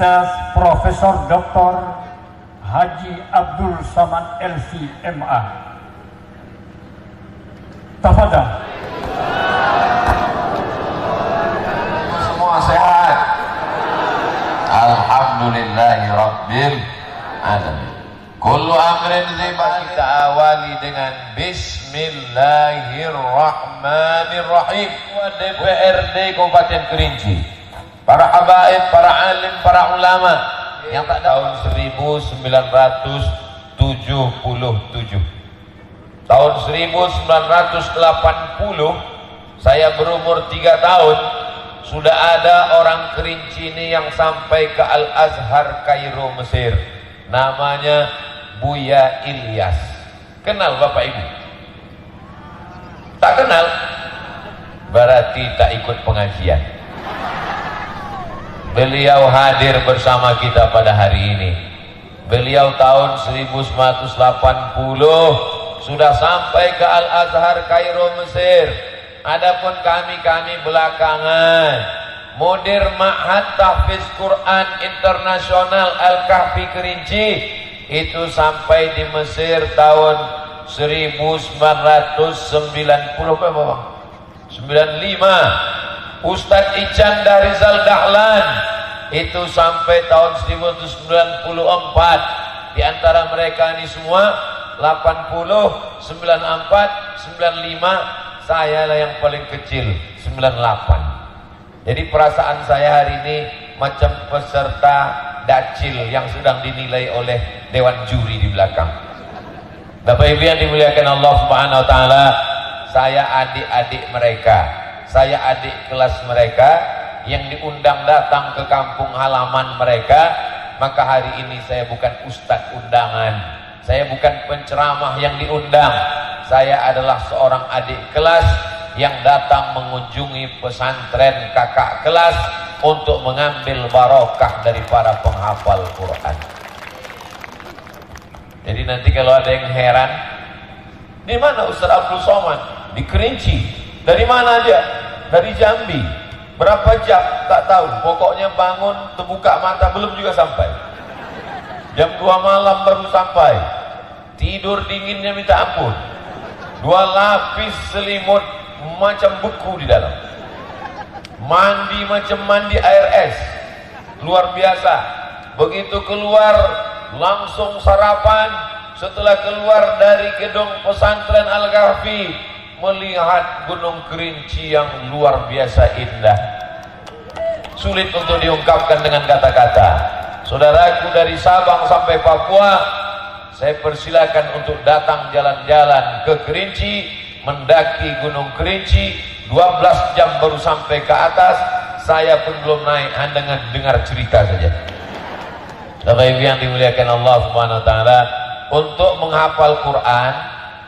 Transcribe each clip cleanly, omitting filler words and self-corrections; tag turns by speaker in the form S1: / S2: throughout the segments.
S1: Ustaz Profesor Dr. Haji Abdul Samad LC MA. Tafadhal.
S2: Semua sehat. Alhamdulillahi Rabbil Alamin. Kullu amrin zibal. Kita awali dengan Bismillahirrahmanirrahim. DPRD Kabupaten Kerinci, para habaib, para alim, para ulama yang tak tahun 1977. Tahun 1980 saya berumur 3 tahun, sudah ada orang Kerinci ini yang sampai ke Al-Azhar Kairo Mesir, namanya Buya Ilyas. Kenal Bapak Ibu? Tak kenal? Berarti tak ikut pengajian. Beliau hadir bersama kita pada hari ini. Beliau tahun 1980 sudah sampai ke Al-Azhar Kairo Mesir. Adapun kami belakangan Mudir Ma'had Tahfiz Quran Internasional Al-Kahfi Kerinci itu sampai di Mesir tahun 1990 berapa? 95. Ustadz Ican Darizal Dahlan itu sampai tahun 1994. Di antara mereka ini semua 80, 94, 95, saya lah yang paling kecil 98. Jadi perasaan saya hari ini macam peserta dacil yang sedang dinilai oleh dewan juri di belakang. Bapak Ibu yang dimuliakan Allah Subhanahu wa taala, saya adik-adik mereka, saya adik kelas mereka yang diundang datang ke kampung halaman mereka. Maka hari ini saya bukan ustadz undangan, saya bukan penceramah yang diundang, saya adalah seorang adik kelas yang datang mengunjungi pesantren kakak kelas untuk mengambil barokah dari para penghafal Quran. Jadi nanti kalau ada yang heran, di mana Ustaz Abdul Somad? Di Kerinci. Dari mana aja? Dari Jambi. Berapa jam? Tak tahu. Pokoknya bangun, terbuka mata, belum juga sampai. Jam 2 malam baru sampai. Tidur dinginnya minta ampun. 2 lapis selimut macam beku di dalam. Mandi macam mandi air es. Luar biasa. Begitu keluar langsung sarapan. Setelah keluar dari gedung pesantren Al-Kahfi, melihat Gunung Kerinci yang luar biasa indah. Sulit untuk diungkapkan dengan kata-kata. Saudaraku dari Sabang sampai Papua, saya persilakan untuk datang jalan-jalan ke Kerinci, mendaki Gunung Kerinci. 12 jam baru sampai ke atas. Saya pun belum naik, hanya dengar cerita saja. Bapak Ibu yang dimuliakan Allah Subhanahu wa taala, untuk menghafal Quran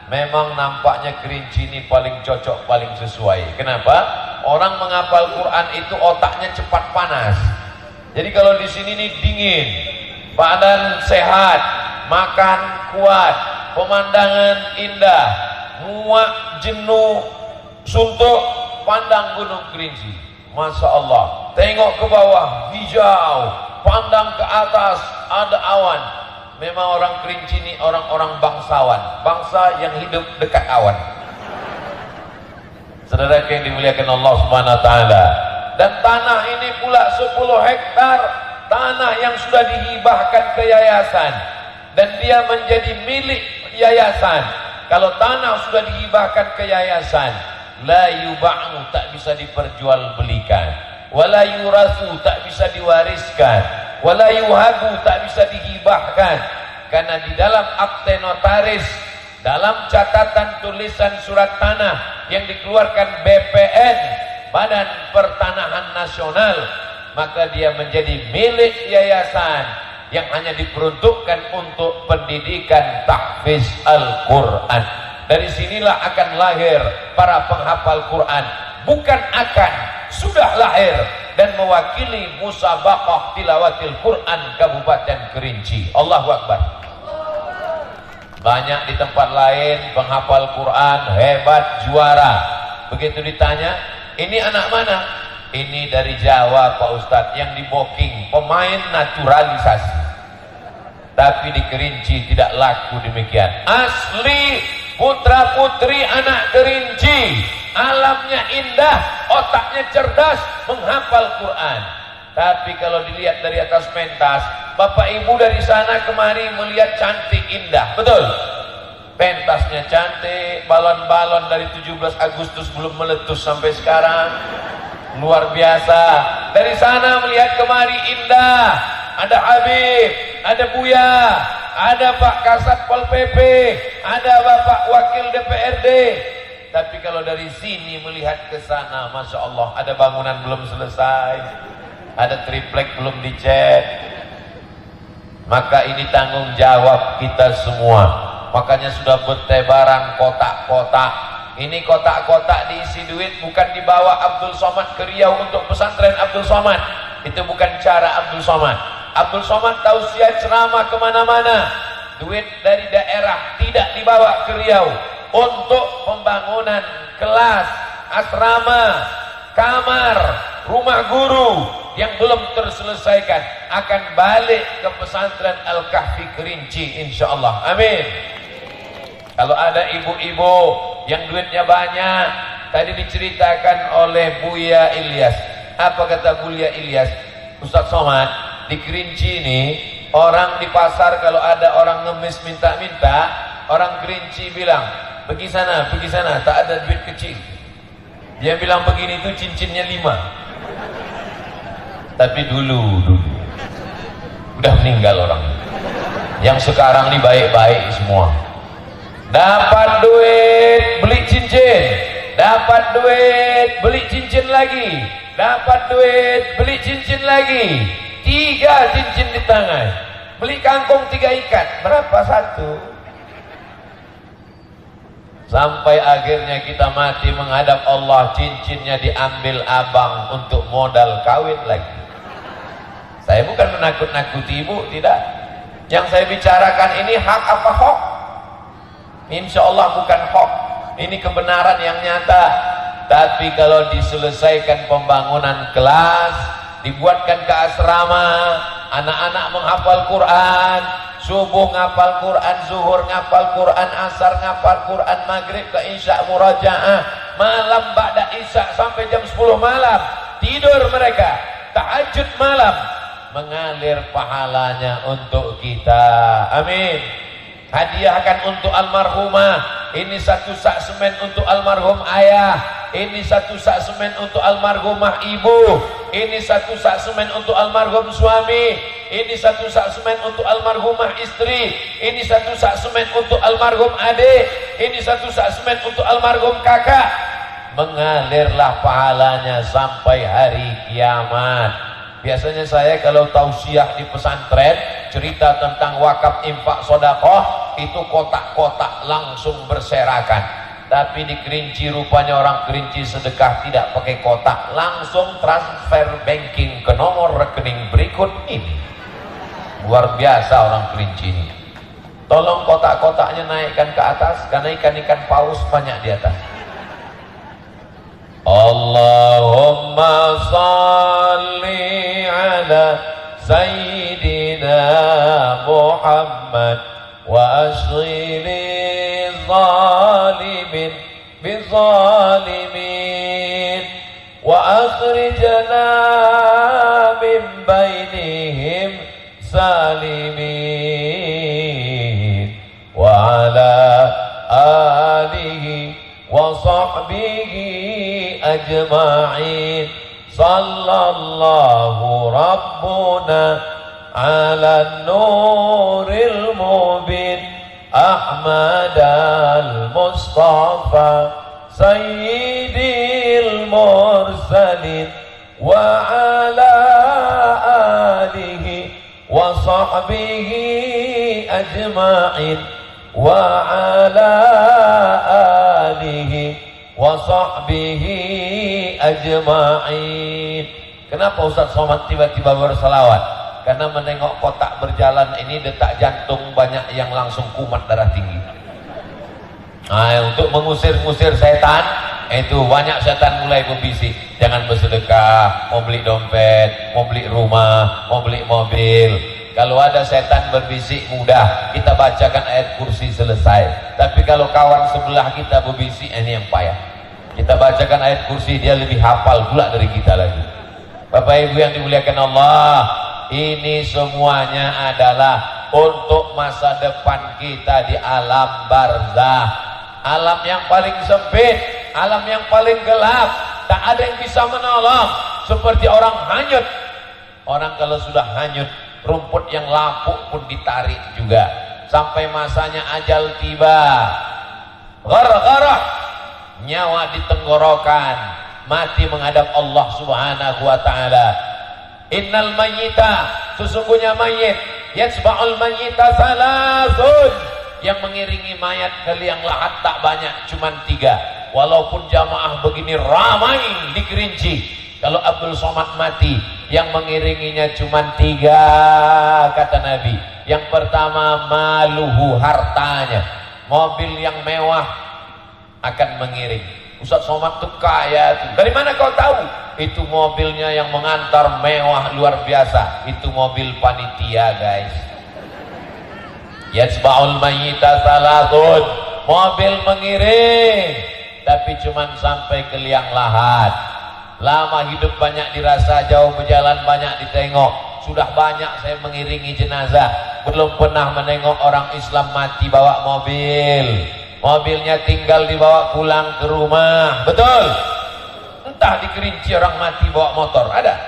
S2: memang nampaknya Kerinci ini paling cocok, paling sesuai. Kenapa? Orang menghafal Quran itu otaknya cepat panas. Jadi kalau di sini nih dingin, badan sehat, makan kuat, pemandangan indah, muak, jenuh, suntuk, pandang Gunung Kerinci, Masya Allah. Tengok ke bawah, hijau, pandang ke atas, ada awan. Memang orang Kerinci ini orang-orang bangsawan, bangsa yang hidup dekat awan. Saudara yang dimuliakan Allah Subhanahu wa taala. Dan tanah ini pula 10 hektar tanah yang sudah dihibahkan ke yayasan dan dia menjadi milik yayasan. Kalau tanah sudah dihibahkan ke yayasan, la yuba'u, tak bisa diperjualbelikan, wala yurasu, tak bisa diwariskan, wala yuhabu, tak bisa dihibahkan. Karena di dalam akte notaris, dalam catatan tulisan surat tanah yang dikeluarkan BPN, Badan Pertanahan Nasional, maka dia menjadi milik yayasan yang hanya diperuntukkan untuk pendidikan tahfiz Al-Quran. Dari sinilah akan lahir para penghafal Quran. Bukan akan, sudah lahir dan mewakili musabaqah tilawatil Quran Kabupaten Kerinci. Allahu Akbar. Banyak di tempat lain penghafal Quran hebat, juara. Begitu ditanya, ini anak mana? Ini dari Jawa Pak Ustadz, yang di booking pemain naturalisasi. Tapi di Kerinci tidak laku demikian. Asli putra putri anak Kerinci, alamnya indah, otaknya cerdas, menghafal Quran. Tapi kalau dilihat dari atas pentas, bapak ibu dari sana kemari melihat cantik indah, betul? Pentasnya cantik, balon-balon dari 17 Agustus belum meletus sampai sekarang, luar biasa. Dari sana melihat kemari indah, ada Habib, ada Buya, ada Pak Kasat Pol PP, ada Bapak Wakil DPRD. Tapi kalau dari sini melihat ke sana, Masya Allah, ada bangunan belum selesai, ada triplek belum dicat. Maka ini tanggung jawab kita semua. Makanya sudah bertebaran kotak-kotak. Ini kotak-kotak diisi duit bukan dibawa Abdul Somad ke Riau untuk pesantren Abdul Somad. Itu bukan cara Abdul Somad. Abdul Somad tausiah ceramah kemana-mana. Duit dari daerah tidak dibawa ke Riau untuk pembangunan kelas, asrama, kamar, rumah guru yang belum terselesaikan akan balik ke pesantren Al-Kahfi Kerinci, insyaallah. Amin. Kalau ada ibu-ibu yang duitnya banyak, tadi diceritakan oleh Buya Ilyas. Apa kata Buya Ilyas? Ustaz Somad, di Kerinci ini orang di pasar kalau ada orang ngemis minta-minta, orang Kerinci bilang, pergi sana, tak ada duit kecil. Dia bilang begini itu cincinnya 5. Tapi dulu udah meninggal orang. Yang sekarang ini baik-baik semua. Dapat duit beli cincin, dapat duit beli cincin lagi, dapat duit beli cincin lagi, 3 cincin di tangan. Beli kangkung 3 ikat, berapa satu? Sampai akhirnya kita mati menghadap Allah, cincinnya diambil abang untuk modal kawin lagi. Saya bukan menakut-nakuti ibu, tidak. Yang saya bicarakan ini hak apa hoax? Insya Allah bukan hoax, ini kebenaran yang nyata. Tapi kalau diselesaikan pembangunan kelas, dibuatkan ke asrama, anak-anak menghafal Quran, subuh ngapal Quran, zuhur ngapal Quran, asar ngapal Quran, maghrib ke isya murajaah, malam ba'da isya sampai jam 10 malam tidur mereka, tahajud malam, mengalir pahalanya untuk kita. Amin. Hadiahkan untuk almarhumah. Ini 1 sak semen untuk almarhum ayah, ini 1 sak semen untuk almarhumah ibu, ini 1 sak semen untuk almarhum suami, ini 1 sak semen untuk almarhumah istri, ini 1 sak semen untuk almarhum adik, ini 1 sak semen untuk almarhum kakak. Mengalirlah pahalanya sampai hari kiamat. Biasanya saya kalau tausiah di pesantren, cerita tentang wakaf infak sodakoh, itu kotak-kotak langsung berserakan. Tapi di Kerinci rupanya orang Kerinci sedekah tidak pakai kotak, langsung transfer banking ke nomor rekening berikut ini. Luar biasa orang Kerinci ini. Tolong kotak-kotaknya naikkan ke atas, karena ikan-ikan paus banyak di atas. Allahumma salli ala Sayyidina Muhammad wa ashghili zalimin bizalimin wa akhrijna min bainihim salimin wa ala alihi wa sahbihi ajma'in. Sallallahu rabbuna ala nuril mubin Ahmad al-Mustafa sayyidil mursalin wa ala alihi wa sahbihi ajma'in wa ala alihi wa sahbihi ajma'in. Kenapa Ustaz Somad tiba-tiba berselawat? Karena menengok kotak berjalan ini detak jantung banyak yang langsung kumat, darah tinggi. Nah, untuk mengusir-ngusir setan, itu banyak setan mulai berbisik, jangan bersedekah, mau beli dompet, mau beli rumah, mau beli mobil. Kalau ada setan berbisik mudah, kita bacakan ayat kursi selesai. Tapi kalau kawan sebelah kita berbisik, ini yang payah. Kita bacakan ayat kursi, dia lebih hafal pula dari kita lagi. Bapak Ibu yang dimuliakan Allah, ini semuanya adalah untuk masa depan kita di alam barzah, alam yang paling sempit, alam yang paling gelap, tak ada yang bisa menolong. Seperti orang hanyut. Orang kalau sudah hanyut, rumput yang lapuk pun ditarik juga sampai masanya ajal tiba, ghargharah, nyawa di tenggorokan, mati menghadap Allah Subhanahu wa taala. Innal mayyita, sesungguhnya mayit, yatsba'ul mayyita salasun, yang mengiringi mayat ke liang lahat tak banyak, cuman 3. Walaupun jamaah begini ramai di Kerinci, kalau Abdul Somad mati, yang mengiringinya cuma 3, kata Nabi. Yang pertama, maluhu, hartanya, mobil yang mewah akan mengiring. Ustaz Somad tuh kaya tuh. Dari mana kau tahu? Itu mobilnya yang mengantar mewah luar biasa. Itu mobil panitia, guys. Yatsba'ul mayyita salatun, mobil mengiring, tapi cuma sampai ke liang lahat. Lama hidup banyak dirasa, jauh berjalan banyak ditengok. Sudah banyak saya mengiringi jenazah, belum pernah menengok orang Islam mati bawa mobil. Mobilnya tinggal dibawa pulang ke rumah. Betul? Entah di Kerinci orang mati bawa motor, ada?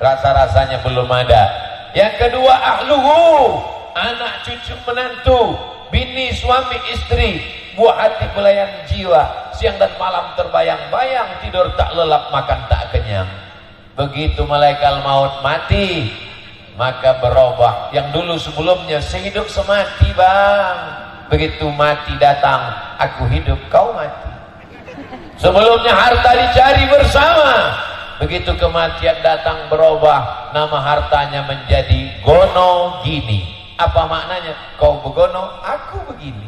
S2: Rasa-rasanya belum ada. Yang kedua, ahluhu, anak cucu menantu, bini suami istri, buah hati pelayan jiwa, siang dan malam terbayang-bayang, tidur tak lelap, makan tak kenyang. Begitu malaikat maut mati, maka berubah. Yang dulu sebelumnya sehidup semati, bang. Begitu mati datang, aku hidup, kau mati. Sebelumnya harta dicari bersama, begitu kematian datang berubah, nama hartanya menjadi gono gini. Apa maknanya? Kau begono, aku begini.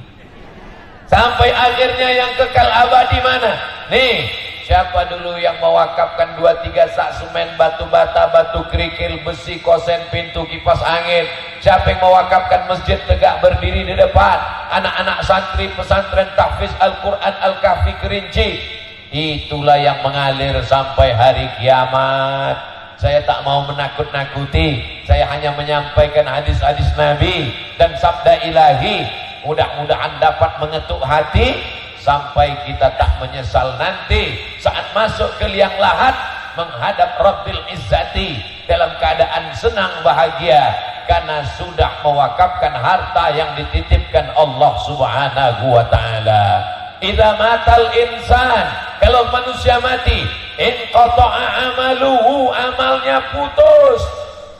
S2: Sampai akhirnya yang kekal abadi mana? Nih, siapa dulu yang mewakafkan 2-3 sak semen, batu bata, batu kerikil, besi, kosen, pintu, kipas angin? Siapa yang mewakafkan masjid tegak berdiri di depan? Anak-anak santri pesantren tahfiz Al-Quran Al-Kahfi Kerinci. Itulah yang mengalir sampai hari kiamat. Saya tak mau menakut-nakuti, saya hanya menyampaikan hadis-hadis Nabi dan sabda ilahi. Mudah-mudahan dapat mengetuk hati sampai kita tak menyesal nanti saat masuk ke liang lahat menghadap Rabbil Izzati dalam keadaan senang bahagia karena sudah mewakafkan harta yang dititipkan Allah Subhanahu wa taala. Idza matal insan, kalau manusia mati, inqata'a amaluhu, amalnya putus.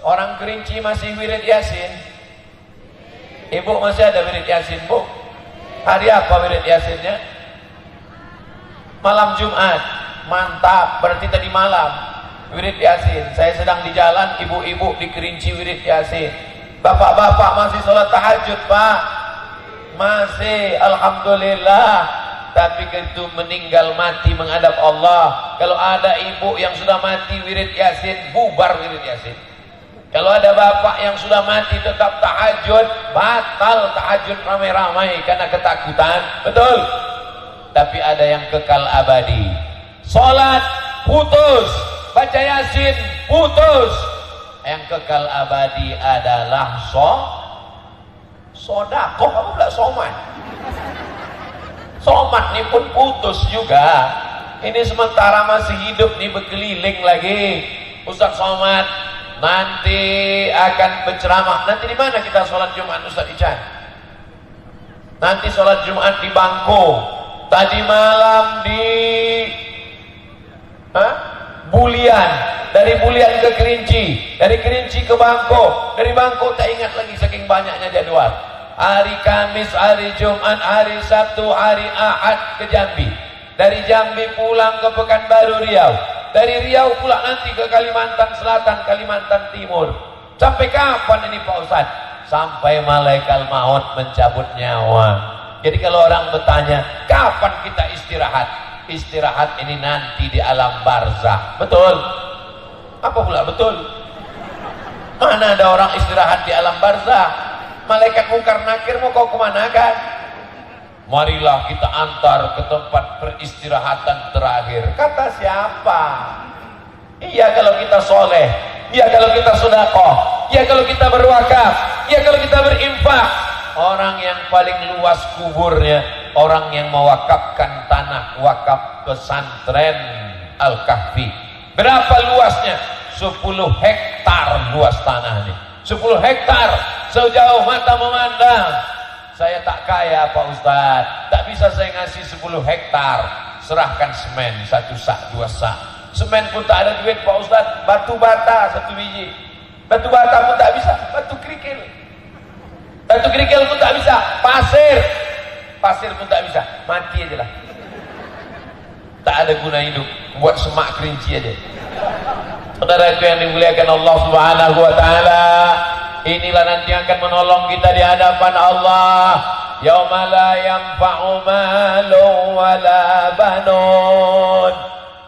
S2: Orang Kerinci masih wirid Yasin? Ibu masih ada wirid Yasin, Bu? Hari apa wirid Yasinnya? Malam Jumat. Mantap, berarti tadi malam wirid Yasin. Saya sedang di jalan, ibu-ibu di Kerinci wirid Yasin. Bapak-bapak masih sholat tahajud, Pak? Masih, alhamdulillah. Tapi begitu meninggal mati menghadap Allah, kalau ada ibu yang sudah mati wirid Yasin, bubar wirid Yasin. Kalau ada bapak yang sudah mati tetap tahajud, batal tahajud ramai-ramai karena ketakutan. Betul? Tapi ada yang kekal abadi. Salat putus, baca Yasin putus. Yang kekal abadi adalah sodakoh. Kamu bilang somat. Somat ini pun putus juga. Ini sementara masih hidup nih, berkeliling lagi. Ustaz Somad nanti akan berceramah. Nanti di mana kita sholat Jumat, Ustaz Ican? Nanti sholat Jumat di Bangko. Tadi malam di Bulian. Dari Bulian ke Kerinci, dari Kerinci ke Bangko, dari Bangko tak ingat lagi saking banyaknya jadwal. Hari Kamis, hari Jumat, hari Sabtu, hari Ahad ke Jambi. Dari Jambi pulang ke Pekanbaru Riau. Dari Riau pula nanti ke Kalimantan Selatan, Kalimantan Timur. Sampai kapan ini Pak Ustaz? Sampai malaikat maut mencabut nyawa. Jadi kalau orang bertanya, kapan kita istirahat? istirahat ini nanti di alam barzakh. Betul? Apa pula betul? Mana ada orang istirahat di alam barzakh? Malaikat mungkar nakir mau kau kemana kan? Marilah kita antar ke tempat peristirahatan terakhir. Kata siapa? Iya kalau kita soleh, iya kalau kita sedekah, iya kalau kita berwakaf, iya kalau kita berinfak. Orang yang paling luas kuburnya, orang yang mewakafkan tanah wakaf pesantren Al-Kahfi. Berapa luasnya? 10 hektar luas tanahnya. 10 hektar sejauh mata memandang. Saya tak kaya Pak Ustadz, tak bisa saya ngasih 10 hektar. Serahkan semen 1 sak, 2 sak. Semen pun tak ada duit Pak Ustadz. Batu bata 1 biji. Batu bata pun tak bisa. Batu kerikil. Batu kerikil pun tak bisa. Pasir pun tak bisa. Mati aja lah. Tak ada guna hidup. Buat semak kerinci aja. Saudara itu yang dimuliakan Allah Subhanahu wa taala, inilah nanti akan menolong kita di hadapan Allah. Yauma la yanfa'u malun wala banun.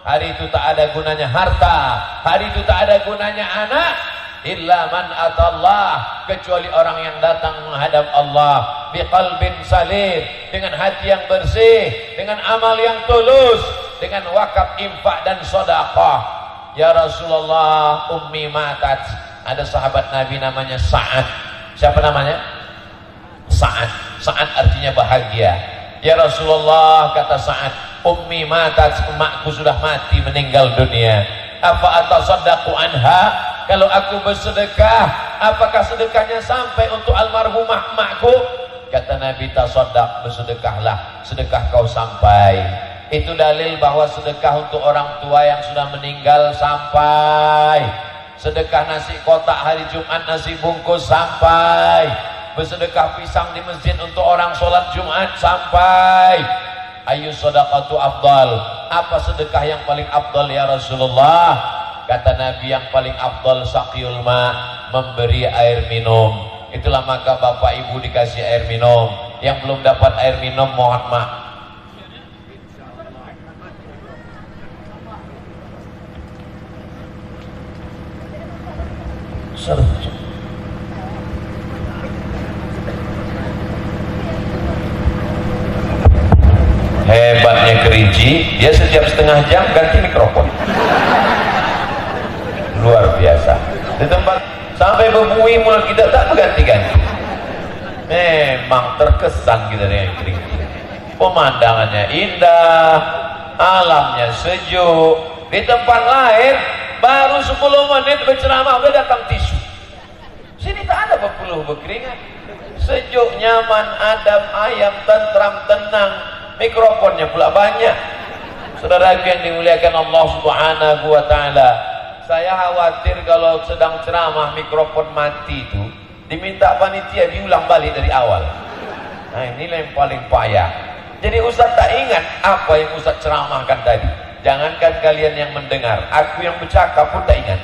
S2: Hari itu tak ada gunanya harta, hari itu tak ada gunanya anak, illa man atallah, kecuali orang yang datang menghadap Allah biqalbin salim, dengan hati yang bersih, dengan amal yang tulus, dengan wakaf, infak dan sedekah. Ya Rasulullah, ummi matat. Ada sahabat Nabi namanya Sa'ad. Siapa namanya? Sa'ad. Sa'ad artinya bahagia. Ya Rasulullah, kata Sa'ad, ummi matat, emakku sudah mati, meninggal dunia. Apa atasaddaqu anha? Kalau aku bersedekah, apakah sedekahnya sampai untuk almarhumah emakku? Kata Nabi, tasaddaq, bersedekahlah, sedekah kau sampai. Itu dalil bahwa sedekah untuk orang tua yang sudah meninggal sampai. Sedekah nasi kotak hari Jumat, nasi bungkus sampai. Bersedekah pisang di masjid untuk orang sholat Jumat sampai. Ayu sedekatu afdal. Apa sedekah yang paling afdal ya Rasulullah? Kata Nabi, yang paling afdal saqiyul ma, memberi air minum. Itulah maka bapak ibu dikasih air minum. Yang belum dapat air minum mohon maaf. Hebatnya Kerinci, dia setiap setengah jam ganti mikrofon. Luar biasa. Di tempat sampai bebui mulut kita tak berganti-ganti. Memang terkesan kita dengan Kerinci. Pemandangannya indah, alamnya sejuk. Di tempat lain baru 10 menit berceramah udah datang tisu. Sini tak ada berpeluh berkeringat. Sejuk, nyaman, adem, ayam, tentram, tenang. Mikrofonnya pula banyak. Saudara yang dimuliakan Allah Subhanahu wa taala, saya khawatir kalau sedang ceramah mikrofon mati itu diminta panitia diulang balik dari awal. Nah, inilah yang paling payah. Jadi Ustaz tak ingat apa yang Ustaz ceramahkan tadi. Jangankan kalian yang mendengar, aku yang bercakap pun tak ingat.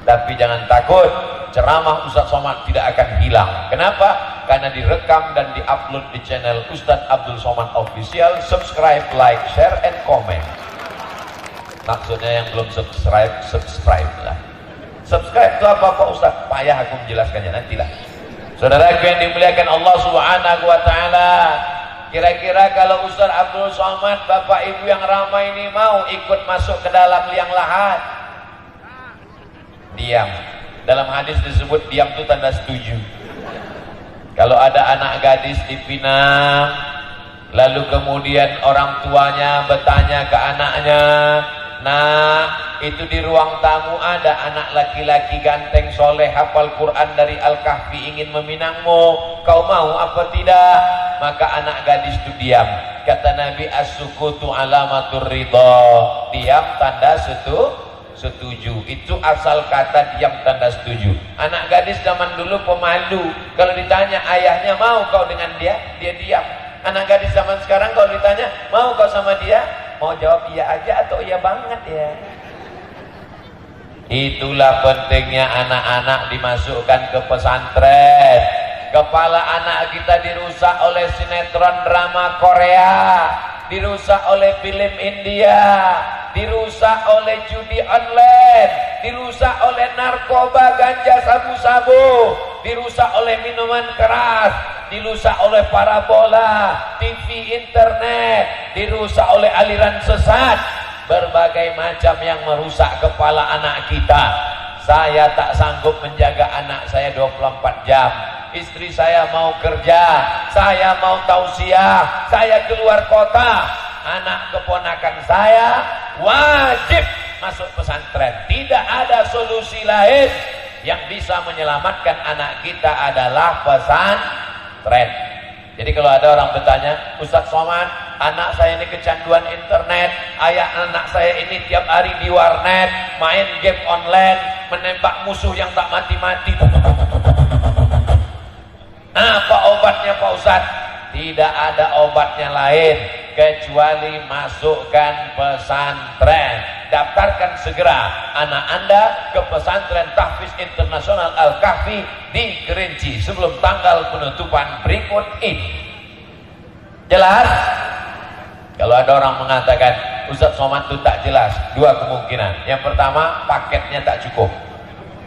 S2: Tapi jangan takut, ceramah Ustaz Somad tidak akan hilang. Kenapa? Karena direkam dan diupload di channel Ustaz Abdul Somad Official. Subscribe, like, share, and comment. Maksudnya yang belum subscribe, subscribe lah. Subscribe itu apa Pak Ustaz? Payah aku menjelaskannya, nantilah. Saudaraku yang dimuliakan Allah Subhanahu wa taala, kira-kira kalau Ustaz Abdul Somad, Bapak Ibu yang ramai ini mau ikut masuk ke dalam liang lahat, diam. Dalam hadis disebut diam itu tanda setuju. Kalau ada anak gadis dipinang, lalu kemudian orang tuanya bertanya ke anaknya, nah itu di ruang tamu ada anak laki-laki ganteng soleh hafal Quran dari Al-Kahfi ingin meminangmu, kau mau apa tidak? Maka anak gadis itu diam. Kata Nabi, as-sukutu alamatur ridha, diam tanda setuju. Itu asal kata diam tanda setuju. Anak gadis zaman dulu pemalu, kalau ditanya ayahnya mau kau dengan dia, dia diam. Anak gadis zaman sekarang kalau ditanya mau kau sama dia, mau jawab iya aja atau iya banget ya. Itulah pentingnya anak-anak dimasukkan ke pesantren. Kepala anak kita dirusak oleh sinetron drama Korea. dirusak oleh film India, dirusak oleh judi online, dirusak oleh narkoba, ganja, sabu-sabu, dirusak oleh minuman keras, dirusak oleh parabola, TV, internet, dirusak oleh aliran sesat, berbagai macam yang merusak kepala anak kita. Saya tak sanggup menjaga anak saya 24 jam. Istri saya mau kerja, saya mau tausiah, saya keluar kota. Anak keponakan saya wajib masuk pesantren. Tidak ada solusi lain. Yang bisa menyelamatkan anak kita adalah pesantren. Jadi kalau ada orang bertanya, Ustadz Somad, anak saya ini kecanduan internet, anak saya ini tiap hari di warnet, main game online, menembak musuh yang tak mati-mati. Apa obatnya Pak Ustadz? Tidak ada obatnya lain kecuali masukkan pesantren. Daftarkan segera anak Anda ke pesantren Tahfiz Internasional Al-Kahfi di Kerinci sebelum tanggal penutupan berikut ini. Jelas? Kalau ada orang mengatakan Ustadz Somad itu tak jelas, dua kemungkinan. Yang pertama, paketnya tak cukup.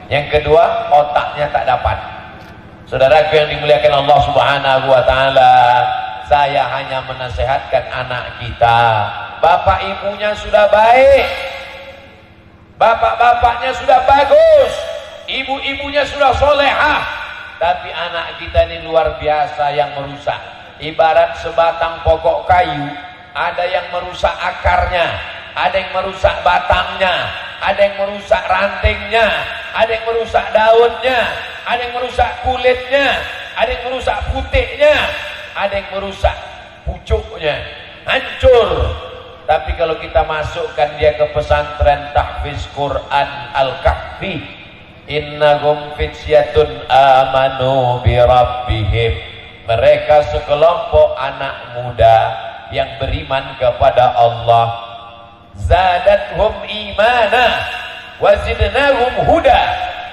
S2: Yang kedua, otaknya tak dapat. Saudaraku yang dimuliakan Allah Subhanahu wa taala, saya hanya menasehatkan anak kita. Bapak ibunya sudah baik, bapak-bapaknya sudah bagus, ibu-ibunya sudah solehah, tapi anak kita ini luar biasa yang merusak. Ibarat sebatang pokok kayu, ada yang merusak akarnya, ada yang merusak batangnya, ada yang merusak rantingnya, ada yang merusak daunnya, ada yang merusak kulitnya, ada yang merusak putihnya, ada yang merusak pucuknya, hancur. Tapi kalau kita masukkan dia ke pesantren Tahfiz Quran Al-Kahfi, innahum fityatun amanu bi rabbihim, mereka sekelompok anak muda yang beriman kepada Allah, zadathum imana wa zidnahum huda,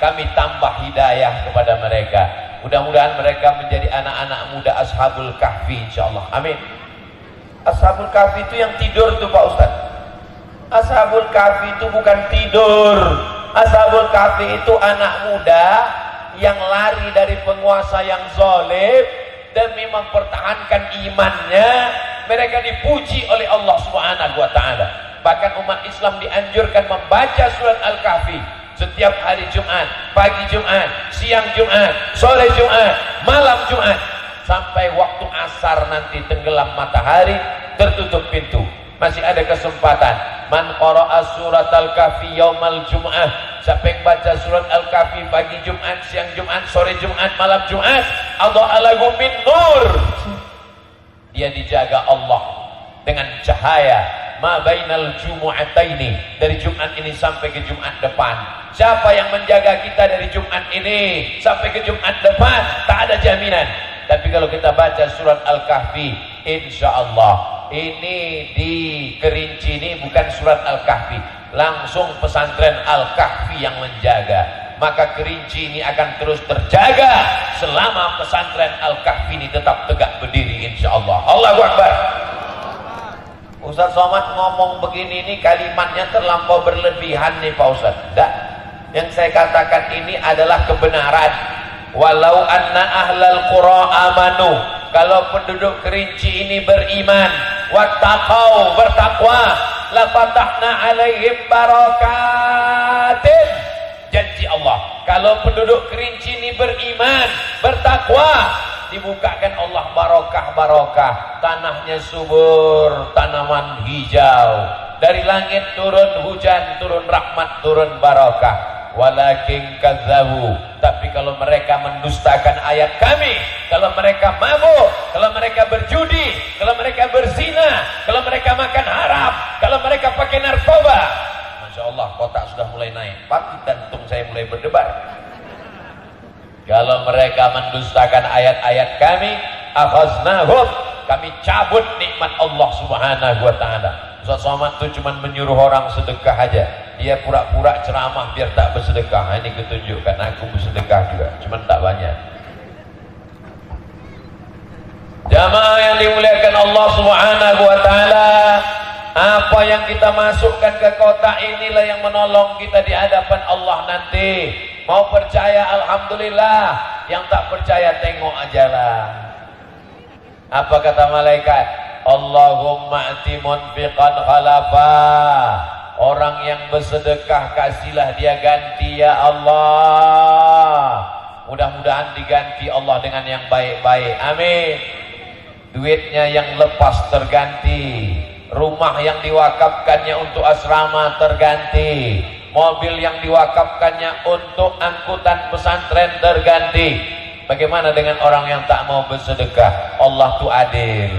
S2: kami tambah hidayah kepada mereka. Mudah-mudahan mereka menjadi anak-anak muda Ashabul Kahfi insyaallah. Amin. Ashabul Kahfi itu yang tidur tuh Pak Ustaz. Ashabul Kahfi itu bukan tidur. Ashabul Kahfi itu anak muda yang lari dari penguasa yang zalim demi mempertahankan imannya. Mereka dipuji oleh Allah Subhanahu wa taala. Bahkan umat Islam dianjurkan membaca surat Al-Kahfi setiap hari Jumat, pagi Jumat, siang Jumat, sore Jumat, malam Jumat, sampai waktu asar nanti tenggelam matahari, tertutup pintu. Masih ada kesempatan. Man qara'a surat Al-Kahfi yaumal Jum'ah, siapa yang baca surat Al-Kahfi pagi Jumat, siang Jumat, sore Jumat, malam Jumat, adha'a lahu min nur, dia dijaga Allah dengan cahaya ma bainal jumu'ataini, dari Jumat ini sampai ke Jumat depan. Siapa yang menjaga kita dari Jumat ini sampai ke Jumat depan, tak ada jaminan. Tapi kalau kita baca surat Al-Kahfi, insya Allah ini di Kerinci ini bukan surat Al-Kahfi, langsung pesantren Al-Kahfi yang menjaga. Maka Kerinci ini akan terus terjaga selama pesantren Al-Kahfi ini tetap tegak berdiri insya Allah. Allahu Akbar. Ustaz Somad ngomong begini ini kalimatnya terlampau berlebihan nih Pak Ustaz. Tidak. Yang saya katakan ini adalah kebenaran. Walau anna ahlal qura amanu, kalau penduduk Kerinci ini beriman, wattaqau, bertakwa, la fatahna alaihim barakatin, janji Allah. Kalau penduduk Kerinci ini beriman, bertakwa, dibukakan Allah barokah-barokah, tanahnya subur, tanaman hijau, dari langit turun hujan, turun rahmat, turun barokah. Walakin kadzabu, tapi kalau mereka mendustakan ayat kami, kalau mereka mabuk, kalau mereka berjudi, kalau mereka berzina, kalau mereka makan haram, kalau mereka pakai narkoba, Masya Allah kotak sudah mulai naik, pagi jantung saya mulai berdebar. Kalau mereka mendustakan ayat-ayat kami, akhaznahum, kami cabut nikmat Allah Subhanahu wa taala. Ustaz Somad itu cuma menyuruh orang sedekah aja. Dia pura-pura ceramah biar tak bersedekah. Ini ketunjukkan aku bersedekah juga, cuma tak banyak. Jamaah yang dimuliakan Allah Subhanahu wa taala, yang kita masukkan ke kotak inilah yang menolong kita di hadapan Allah nanti. Mau percaya alhamdulillah, yang tak percaya tengok ajalah. Apa kata malaikat? Allahumma ati munfiqan khalafa. Orang yang bersedekah kasihlah dia ganti ya Allah. Mudah-mudahan diganti Allah dengan yang baik-baik. Amin. Duitnya yang lepas terganti, rumah yang diwakafkannya untuk asrama terganti, mobil yang diwakafkannya untuk angkutan pesantren terganti. Bagaimana dengan orang yang tak mau bersedekah? Allah tuh adil,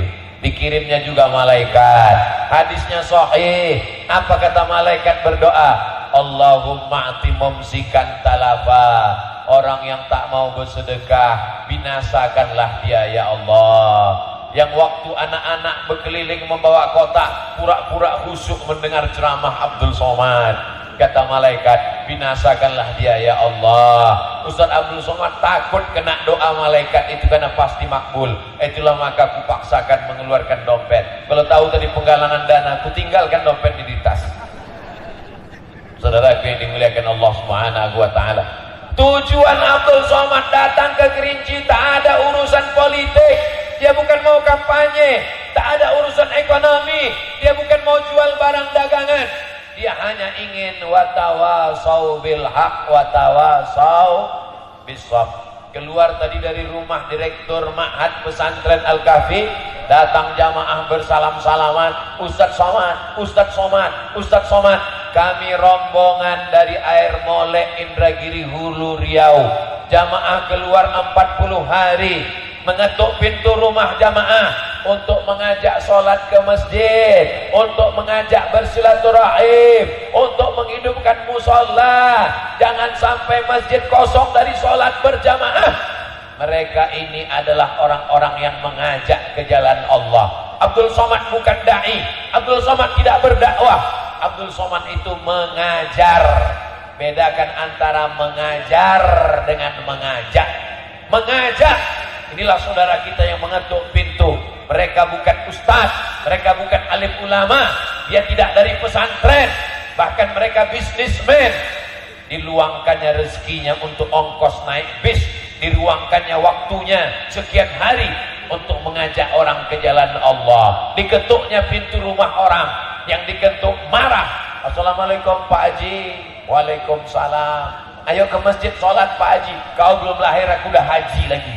S2: dikirimnya juga malaikat. Hadisnya sahih. Apa kata malaikat berdoa? Allahumma ati mumsikan talafa. Orang yang tak mau bersedekah, binasakanlah dia ya Allah. Yang waktu anak-anak berkeliling membawa kotak, pura-pura khusyuk mendengar ceramah Abdul Somad, kata malaikat, binasakanlah dia ya Allah. Ustaz Abdul Somad takut kena doa malaikat itu karena pasti makbul. Itulah maka aku paksakan mengeluarkan dompet. Kalau tahu tadi penggalangan dana, aku tinggalkan dompet di tas. Saudaraku yang dimuliakan Allah Subhanahu wa taala, tujuan Abdul Somad datang ke Kerinci tak ada urusan politik. Dia bukan mau kampanye, tak ada urusan ekonomi, dia bukan mau jual barang dagangan. Dia hanya ingin watawasau bil haq watawasau bisab. Keluar tadi dari rumah Direktur Ma'had Pesantren Al-Kahfi, datang jamaah bersalam-salaman, Ustadz Somad, Ustadz Somad, Ustadz Somad. Kami rombongan dari Air Molek Indragiri Hulu Riau. Jamaah keluar 40 hari mengetuk pintu rumah jamaah untuk mengajak sholat ke masjid, untuk mengajak bersilaturahim, untuk menghidupkan musola. Jangan sampai masjid kosong dari sholat berjamaah. Mereka ini adalah orang-orang yang mengajak ke jalan Allah. Abdul Somad bukan da'i, Abdul Somad tidak berdakwah, Abdul Somad itu mengajar. Bedakan antara mengajar dengan mengajak. Mengajak, inilah saudara kita yang mengetuk pintu. Mereka bukan ustaz, mereka bukan alim ulama, dia tidak dari pesantren, bahkan mereka bisnismen. Diluangkannya rezekinya untuk ongkos naik bis, diruangkannya waktunya sekian hari untuk mengajak orang ke jalan Allah. Diketuknya pintu rumah orang, yang diketuk marah. Assalamualaikum Pak Haji. Waalaikumsalam. Ayo ke masjid sholat Pak Haji. Kau belum lahir, aku udah haji lagi.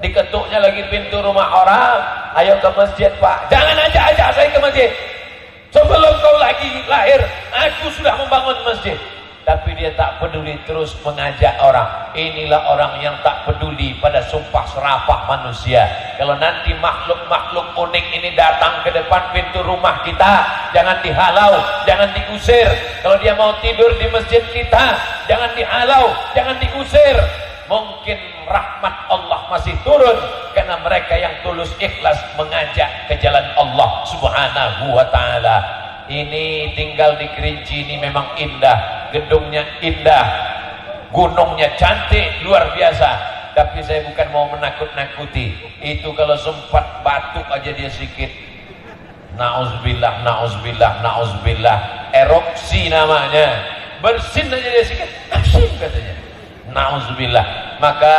S2: Diketuknya lagi pintu rumah orang, ayo ke masjid Pak. Jangan ajak-ajak saya ke masjid. Sebelum kau lagi lahir, aku sudah membangun masjid. Tapi dia tak peduli, terus mengajak orang. Inilah orang yang tak peduli pada sumpah serapah manusia. Kalau nanti makhluk-makhluk unik ini datang ke depan pintu rumah kita, jangan dihalau, jangan diusir. Kalau dia mau tidur di masjid kita, jangan dihalau, jangan diusir. Mungkin rahmat Allah masih turun karena mereka yang tulus ikhlas mengajak ke jalan Allah Subhanahu wa ta'ala. Ini tinggal di Kerinci ini memang indah, gedungnya indah, gunungnya cantik luar biasa. Tapi saya bukan mau menakut-nakuti. Itu kalau sempat batuk aja dia sedikit, na'udzubillah, na'udzubillah, na'udzubillah, erupsi namanya. Bersin aja dia sedikit, asin katanya, na'udzubillah. Maka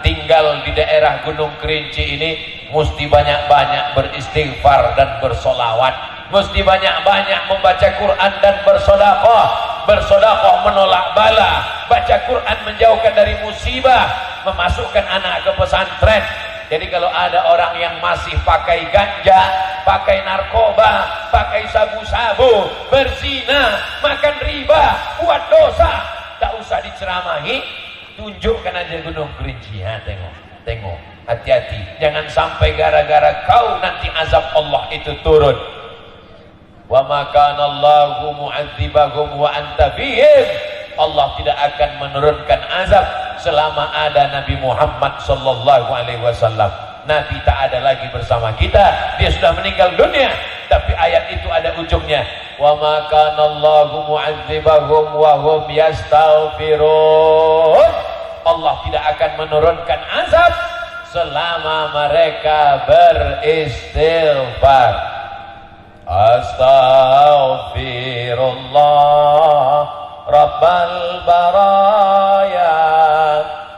S2: tinggal di daerah Gunung Kerinci ini mesti banyak-banyak beristighfar dan bersolawat. Mesti banyak-banyak membaca Quran dan bersedekah. Bersedekah menolak bala, baca Quran menjauhkan dari musibah, memasukkan anak ke pesantren. Jadi kalau ada orang yang masih pakai ganja, pakai narkoba, pakai sabu-sabu, berzina, makan riba, buat dosa, tak usah diceramahi, tunjukkan aja Gunung Kerinci. Ya, tengok, hati-hati, jangan sampai gara-gara kau nanti azab Allah itu turun. Wa ma kana Allahu mu'adzibahum wa anta fihim. Allah tidak akan menurunkan azab selama ada Nabi Muhammad sallallahu alaihi wasallam. Nabi tak ada lagi bersama kita, dia sudah meninggal dunia. Tapi ayat itu ada ujungnya. Wa ma kana Allahu mu'adzibahum wa hum yastaghfirun. Allah tidak akan menurunkan azab selama mereka beristighfar. Astaghfirullah Rabbal baraya,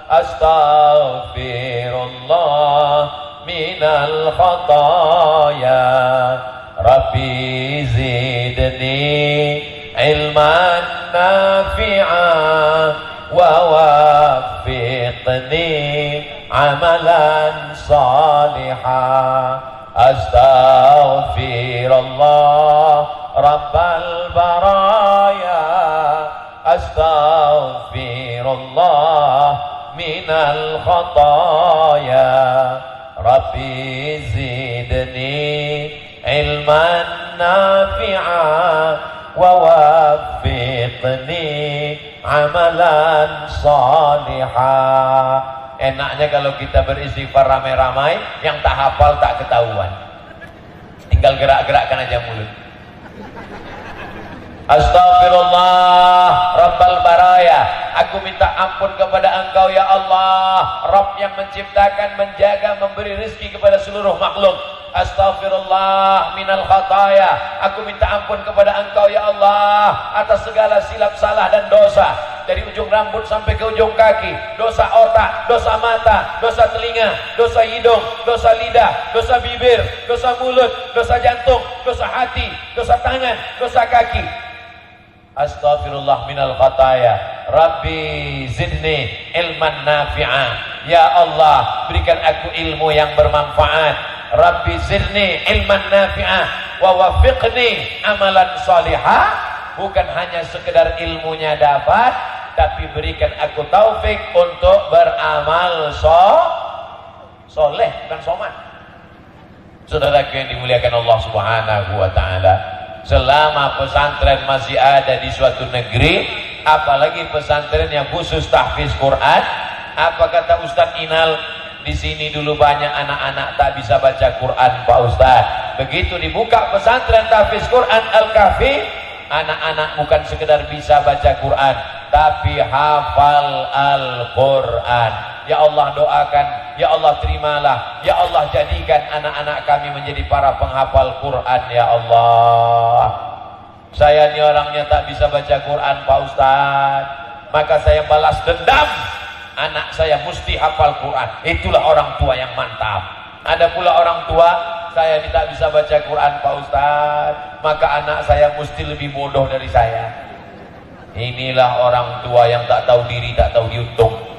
S2: astaghfirullah minal khataya, Rabbi zidni ilman nafi'an wa waffiqni amalan salihah. Astaghfirullah Rabbal baraya, astaghfirullah minal khataya, Rabbi zidni ilman nafi'an wa waffiqni amalan salihah. Enaknya kalau kita beristighfar ramai-ramai, yang tak hafal tak ketahuan, tinggal gerak-gerakkan aja mulut. Astaghfirullah Rabbal baraya, aku minta ampun kepada Engkau ya Allah, Rabb yang menciptakan, menjaga, memberi rezeki kepada seluruh makhluk. Astaghfirullah minal khataya, aku minta ampun kepada Engkau ya Allah atas segala silap salah dan dosa, dari ujung rambut sampai ke ujung kaki, dosa otak, dosa mata, dosa telinga, dosa hidung, dosa lidah, dosa bibir, dosa mulut, dosa jantung, dosa hati, dosa tangan, dosa kaki. Astaghfirullah minal khataya, Rabbi zidni ilman nafi'an, ya Allah berikan aku ilmu yang bermanfaat. Rabbi zidni ilman nafi'an wa waffiqni amalan salihah, bukan hanya sekedar ilmunya dapat, tapi berikan aku taufik untuk beramal soleh, bukan somat. Saudaraku yang dimuliakan Allah Subhanahu wa ta'ala, selama pesantren masih ada di suatu negeri, apalagi pesantren yang khusus tahfiz Quran, apa kata Ustadz Inal, di sini dulu banyak anak-anak tak bisa baca Quran Pak Ustadz. Begitu dibuka pesantren tahfiz Quran Al-Kahfi, anak-anak bukan sekedar bisa baca Quran, tapi hafal Al-Quran. Ya Allah doakan, ya Allah terimalah, ya Allah jadikan anak-anak kami menjadi para penghafal Quran ya Allah. Saya ini orangnya tak bisa baca Quran Pak Ustadz, maka saya balas dendam, anak saya mesti hafal Quran. Itulah orang tua yang mantap. Ada pula orang tua, saya ini tak bisa baca Quran Pak Ustadz, maka anak saya mesti lebih bodoh dari saya. Inilah orang tua yang tak tahu diri, tak tahu diuntung.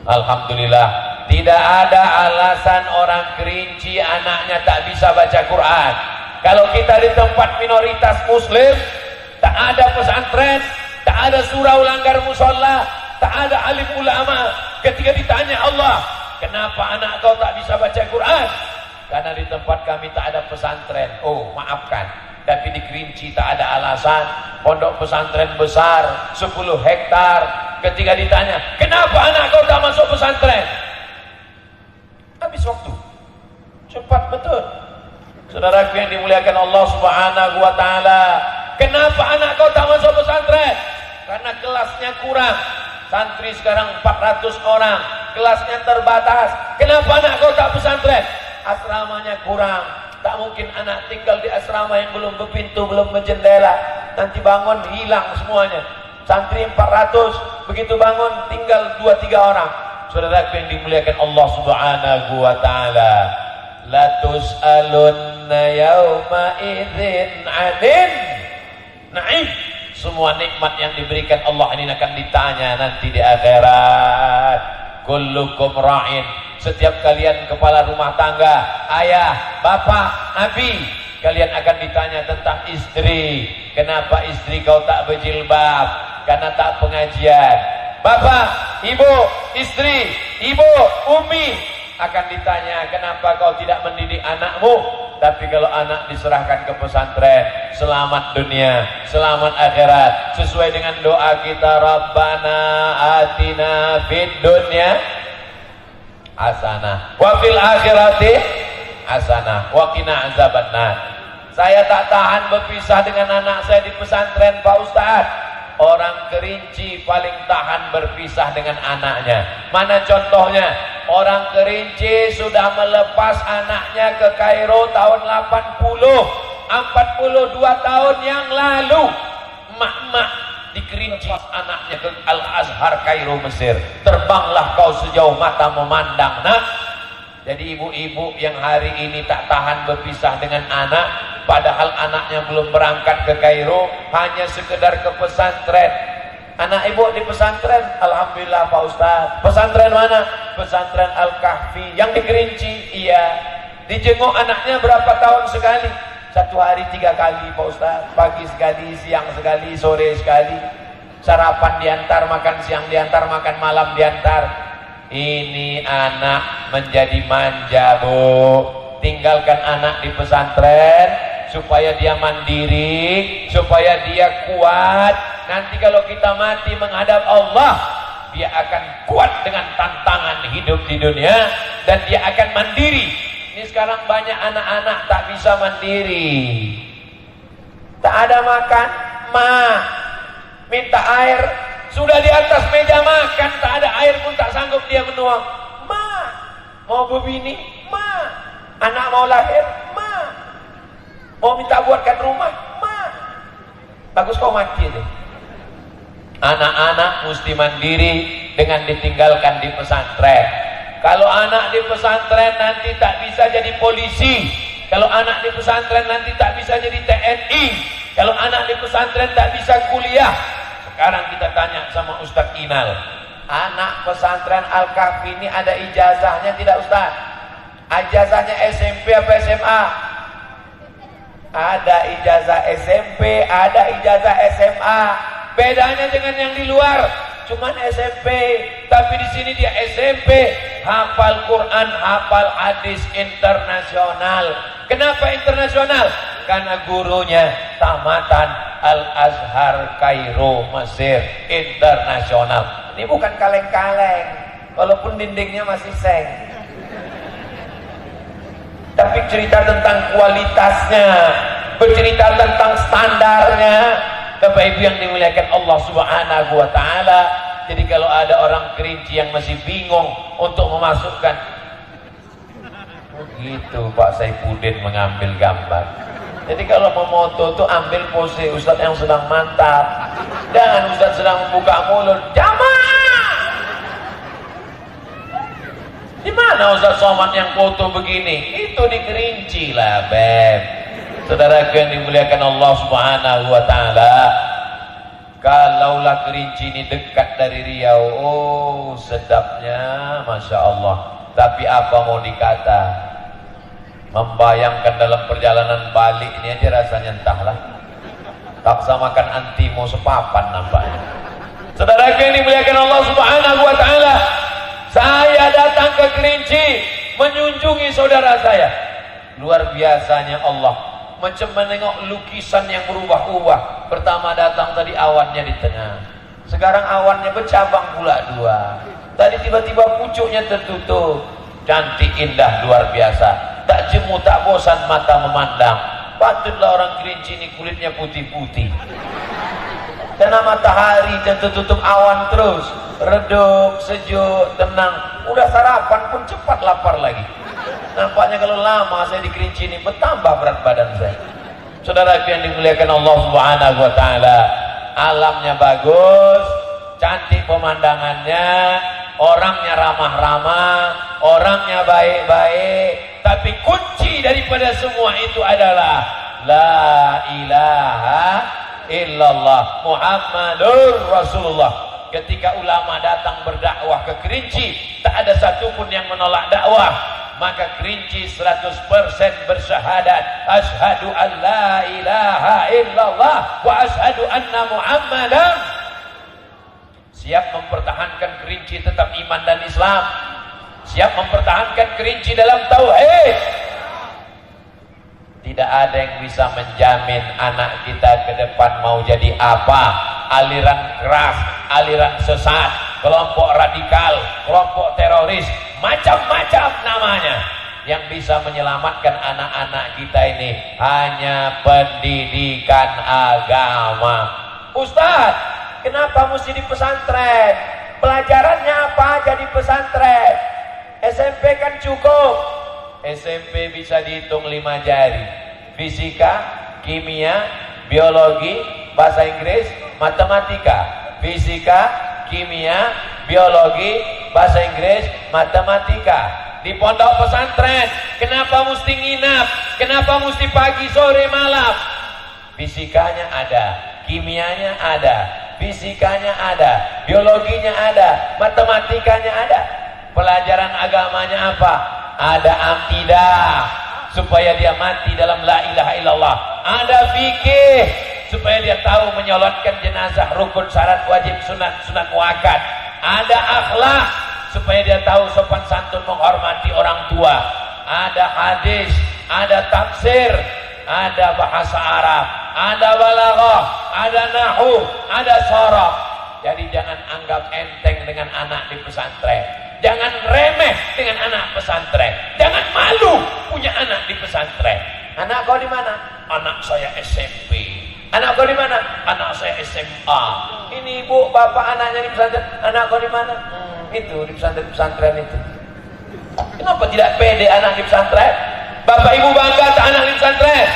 S2: Alhamdulillah, tidak ada alasan orang Kerinci anaknya tak bisa baca Quran. Kalau kita di tempat minoritas muslim, tak ada pesantren, tak ada surau langgar musola, tak ada alim ulama. Ketika ditanya Allah, kenapa anak kau tak bisa baca Quran? Karena di tempat kami tak ada pesantren. Oh maafkan, tapi di Kerinci tak ada alasan. Pondok pesantren besar 10 hektar. Ketika ditanya, kenapa anak kau tak masuk pesantren? Habis waktu, cepat betul. Saudaraku yang dimuliakan Allah Subhanahu wa ta'ala, kenapa anak kau tak masuk pesantren? Karena kelasnya kurang. Santri sekarang 400 orang, kelasnya terbatas. Kenapa anak kau tak pesantren? Asramanya kurang. Tak mungkin anak tinggal di asrama yang belum berpintu, belum berjendela. Nanti bangun hilang semuanya. Santri 400, begitu bangun tinggal 2-3 orang. Saudaraku yang dimuliakan Allah Subhanahu wa ta'ala, la tus'alunna yawma idzin 'anil na'im. Semua nikmat yang diberikan Allah ini akan ditanya nanti di akhirat. Kullukum ra'in, setiap kalian kepala rumah tangga, ayah, bapak, abi, kalian akan ditanya tentang istri. Kenapa istri kau tak berjilbab? Karena tak pengajian. Bapak, ibu, istri, ibu, umi akan ditanya, kenapa kau tidak mendidik anakmu? Tapi kalau anak diserahkan ke pesantren, selamat dunia, selamat akhirat, sesuai dengan doa kita, Rabbana atina fid dunya hasanah wa fil akhirati hasanah wa qina azabannar. Saya tak tahan berpisah dengan anak saya di pesantren Pak Ustadz. Orang Kerinci paling tahan berpisah dengan anaknya. Mana contohnya? Orang Kerinci sudah melepas anaknya ke Kairo tahun 80. 42 tahun yang lalu, emak-emak di Kerinci, anaknya ke Al-Azhar Kairo Mesir. Terbanglah kau sejauh mata memandang, nak. Jadi ibu-ibu yang hari ini tak tahan berpisah dengan anak, padahal anaknya belum berangkat ke Kairo, hanya sekedar ke pesantren. Anak ibu di pesantren, alhamdulillah Pak Ustaz. Pesantren mana? Pesantren Al-Kahfi yang di Kerinci. Iya. Dijenguk anaknya berapa tahun sekali? 1 hari 3 kali Pak Ustaz. Pagi sekali, siang sekali, sore sekali. Sarapan diantar, makan siang diantar, makan malam diantar. Ini anak menjadi manja, Bu. Tinggalkan anak di pesantren supaya dia mandiri, supaya dia kuat. Nanti kalau kita mati menghadap Allah, dia akan kuat dengan tantangan hidup di dunia, dan dia akan mandiri. Ini sekarang banyak anak-anak tak bisa mandiri. Tak ada makan, minta air, sudah di atas meja makan, tak ada air pun tak sanggup dia menuang. Mau berbini, anak mau lahir, mau minta buatkan rumah, bagus kau mati deh. Anak-anak mesti mandiri dengan ditinggalkan di pesantren. Kalau anak di pesantren nanti tak bisa jadi polisi. Kalau anak di pesantren nanti tak bisa jadi TNI. Kalau anak di pesantren tak bisa kuliah. Sekarang kita tanya sama Ustaz Inal, anak pesantren Al-Kahfi ini ada ijazahnya tidak Ustaz? Ijazahnya SMP apa SMA? Ada ijazah SMP, ada ijazah SMA. Bedanya dengan yang di luar, cuman SMP, tapi di sini dia SMP, hafal Quran, hafal hadis internasional. Kenapa internasional? Karena gurunya tamatan Al-Azhar Kairo Mesir, internasional. Ini bukan kaleng-kaleng, walaupun dindingnya masih seng. Tapi cerita tentang kualitasnya, bercerita tentang standarnya. Bapak Ibu yang dimuliakan Allah Subhanahu wa taala. Jadi kalau ada orang Kerinci yang masih bingung untuk memasukkan, begitu Pak Saifuddin mengambil gambar. Jadi kalau memoto tuh ambil pose Ustadz yang sedang mantap, jangan Ustadz sedang membuka mulut. Jamaah, di mana Ustadz Somad yang foto begini? Itu di Kerinci lah, Beb. Saudaraku yang dimuliakan Allah Subhanahu wa taala, kalaulah Kerinci ini dekat dari Riau, oh sedapnya Masya Allah. Tapi apa mau dikata, membayangkan dalam perjalanan balik ini aja rasanya entahlah, tak samakan antimo sepapan nampaknya. Saudaraku yang dimuliakan Allah Subhanahu wa taala, saya datang ke Kerinci mengunjungi saudara saya. Luar biasanya Allah, macam menengok lukisan yang berubah-ubah. Pertama datang tadi awannya di tengah, sekarang awannya bercabang pula 2. Tadi tiba-tiba pucuknya tertutup. Cantik, indah, luar biasa. Tak jemu, tak bosan mata memandang. Patutlah orang Kerinci ini kulitnya putih-putih, karena matahari dan tertutup awan terus. Redup, sejuk, tenang. Udah sarapan pun cepat lapar lagi. Nampaknya kalau lama saya di Kerinci ini bertambah berat badan saya. Saudara yang dimuliakan Allah Subhanahu wa taala, alamnya bagus, cantik pemandangannya, orangnya ramah-ramah, orangnya baik-baik. Tapi kunci daripada semua itu adalah la ilaha illallah Muhammadur Rasulullah. Ketika ulama datang berdakwah ke Kerinci, tak ada satupun yang menolak dakwah. Maka Kerinci 100% bersyahadat asyhadu an la ilaha illallah wa asyhadu anna Muhammadan. Siap mempertahankan Kerinci tetap iman dan Islam, siap mempertahankan Kerinci dalam tauhid. Tidak ada yang bisa menjamin anak kita ke depan mau jadi apa. Aliran keras, aliran sesat, kelompok radikal, kelompok teroris, macam-macam namanya. Yang bisa menyelamatkan anak-anak kita ini hanya pendidikan agama. Ustaz, kenapa mesti di pesantren? Pelajarannya apa aja di pesantren? SMP kan cukup. SMP bisa dihitung 5 jari. fisika, kimia, biologi, bahasa Inggris, matematika. Fisika, kimia, biologi, bahasa Inggris, matematika. Di pondok pesantren, kenapa mesti nginap? Kenapa mesti pagi, sore, malam? Fisikanya ada, kimianya ada, fisikanya ada, biologinya ada, matematikanya ada. Pelajaran agamanya apa? Ada akidah supaya dia mati dalam la ilaha illallah. Ada fikih supaya dia tahu menyolatkan jenazah, rukun, syarat, wajib, sunat, sunat muakkad. Ada akhlak supaya dia tahu sopan santun menghormati orang tua. Ada hadis, ada tafsir, ada bahasa Arab, ada balaghah, ada nahwu, ada sharaf. Jadi jangan anggap enteng dengan anak di pesantren. Jangan remeh dengan anak pesantren. Jangan malu punya anak di pesantren. Anak kau di mana? Anak saya SMP. Anak kau di mana? Anak saya SMA. Ini ibu, bapak anaknya di pesantren. Anak kau di mana? Itu di pesantren itu. Kenapa tidak pede anak di pesantren? Bapak ibu bangga tak anak di pesantren?